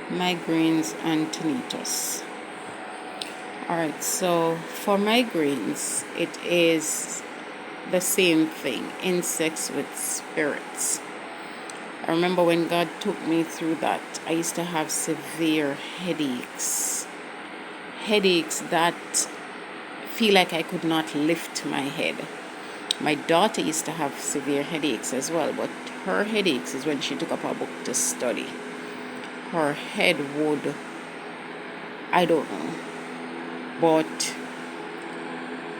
Migraines and tinnitus. Alright, so for migraines, it is the same thing, insects with spirits. I remember when God took me through that, I used to have severe headaches. Headaches that feel like I could not lift my head. My daughter used to have severe headaches as well, but her headaches is when she took up a book to study. Her head would, I don't know, but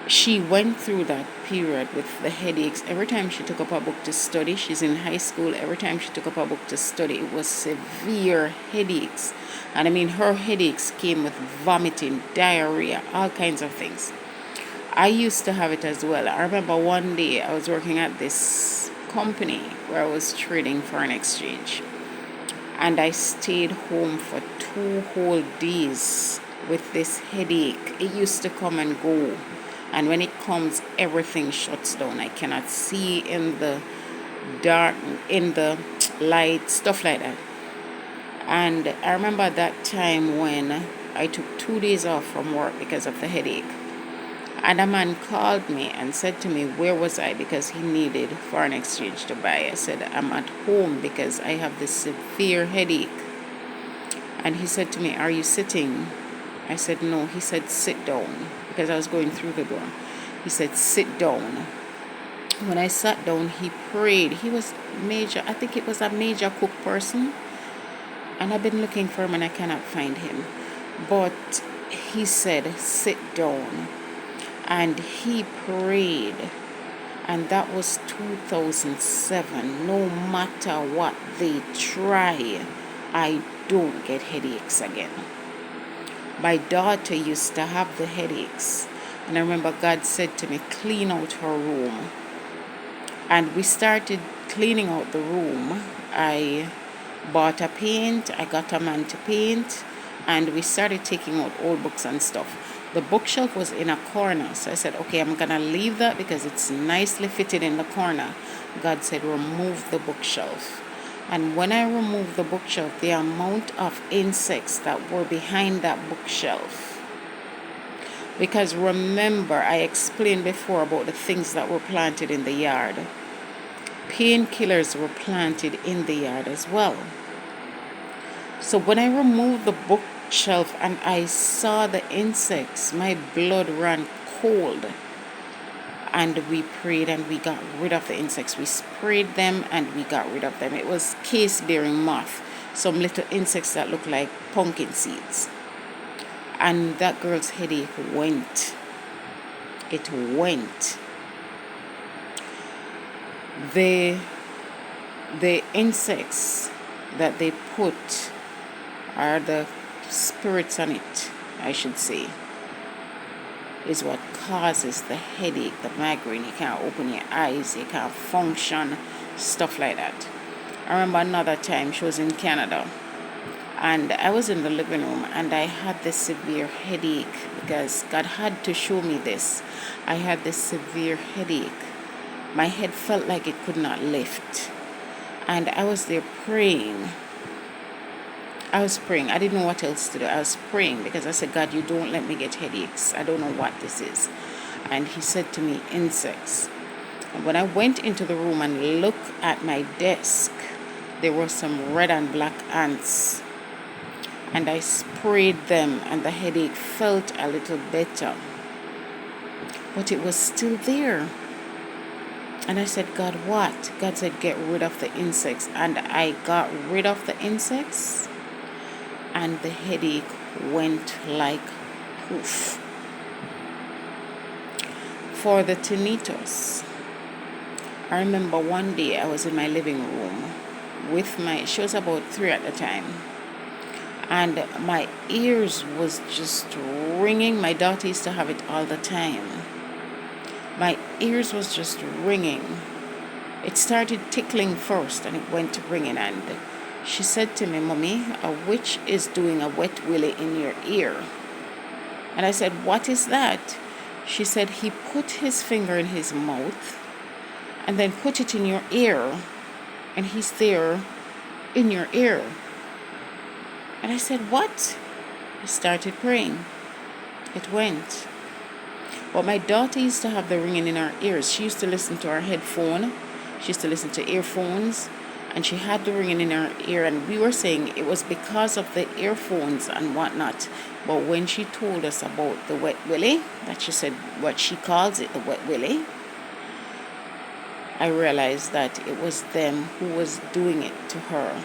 she went through that period with the headaches. Every time she took up a book to study, she's in high school, every time she took up a book to study, it was severe headaches. And I mean, her headaches came with vomiting, diarrhea, all kinds of things. I used to have it as well. I remember one day I was working at this company where I was trading foreign exchange, and I stayed home for 2 whole days with this headache. It used to come and go, and when it comes, everything shuts down. I cannot see in the dark, in the light, stuff like that. And I remember that time when I took 2 days off from work because of the headache. And a man called me and said to me, where was I? Because he needed foreign exchange to buy. I said, I'm at home because I have this severe headache. And he said to me, are you sitting? I said, no. He said, sit down, because I was going through the door. He said, sit down. When I sat down, he prayed. He was major, I think it was a major cook person. And I've been looking for him and I cannot find him. But he said, sit down. And he prayed, and that was 2007. No matter what they try, I don't get headaches again. My daughter used to have the headaches, and I remember God said to me, clean out her room. And we started cleaning out the room. I bought a paint, I got a man to paint, and we started taking out old books and stuff. The bookshelf was in a corner, so I said, okay, I'm gonna leave that because it's nicely fitted in the corner. God said, remove the bookshelf. And when I removed the bookshelf, the amount of insects that were behind that bookshelf, because remember, I explained before about the things that were planted in the yard. Painkillers were planted in the yard as well. So when I removed the bookshelf and I saw the insects, my blood ran cold. And we prayed and we got rid of the insects. We sprayed them and we got rid of them. It was case-bearing moth, some little insects that look like pumpkin seeds. And that girl's headache went. It went. The insects that they put are the spirits on it, I should say, is what causes the headache, the migraine. You can't open your eyes, you can't function, stuff like that. I remember another time she was in Canada, and I was in the living room and I had this severe headache because God had to show me this. I had this severe headache. My head felt like it could not lift. And I was there praying. I was praying. I didn't know what else to do. I was praying because I said, God, you don't let me get headaches. I don't know what this is. And he said to me, insects. And when I went into the room and looked at my desk, there were some red and black ants. And I sprayed them and the headache felt a little better. But it was still there. And I said, God, what? God said, get rid of the insects. And I got rid of the insects. And the headache went like poof. For the tinnitus, I remember one day I was in my living room with she was about 3 at the time, and my ears was just ringing. My daughter used to have it all the time. My ears was just ringing. It started tickling first and it went to ringing, and she said to me, Mommy, a witch is doing a wet willy in your ear. And I said, what is that? She said, he put his finger in his mouth and then put it in your ear, and he's there in your ear. And I said, what? I started praying. It went. But my daughter used to have the ringing in her ears. She used to listen to her headphone. She used to listen to earphones. And she had the ringing in her ear. And we were saying it was because of the earphones and whatnot. But when she told us about the wet willy, that she said what she calls it, the wet willy, I realized that it was them who was doing it to her.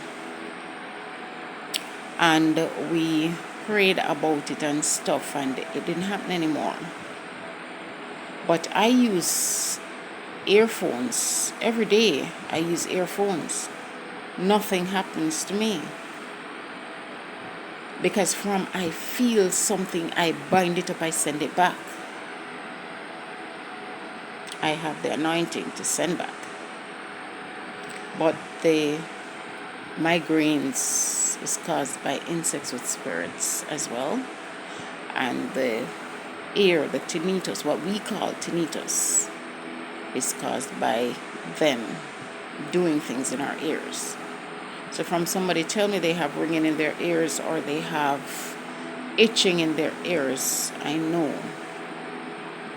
And we prayed about it and stuff, and it didn't happen anymore. But I use earphones every day. I use earphones. Nothing happens to me. Because from I feel something, I bind it up, I send it back. I have the anointing to send back. But the migraines is caused by insects with spirits as well. And the ear, the tinnitus, what we call tinnitus, is caused by them doing things in our ears. So from somebody tell me they have ringing in their ears or they have itching in their ears, I know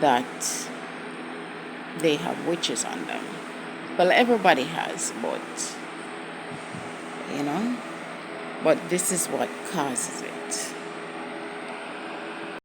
that they have witches on them. Well, everybody has, but, but this is what causes it.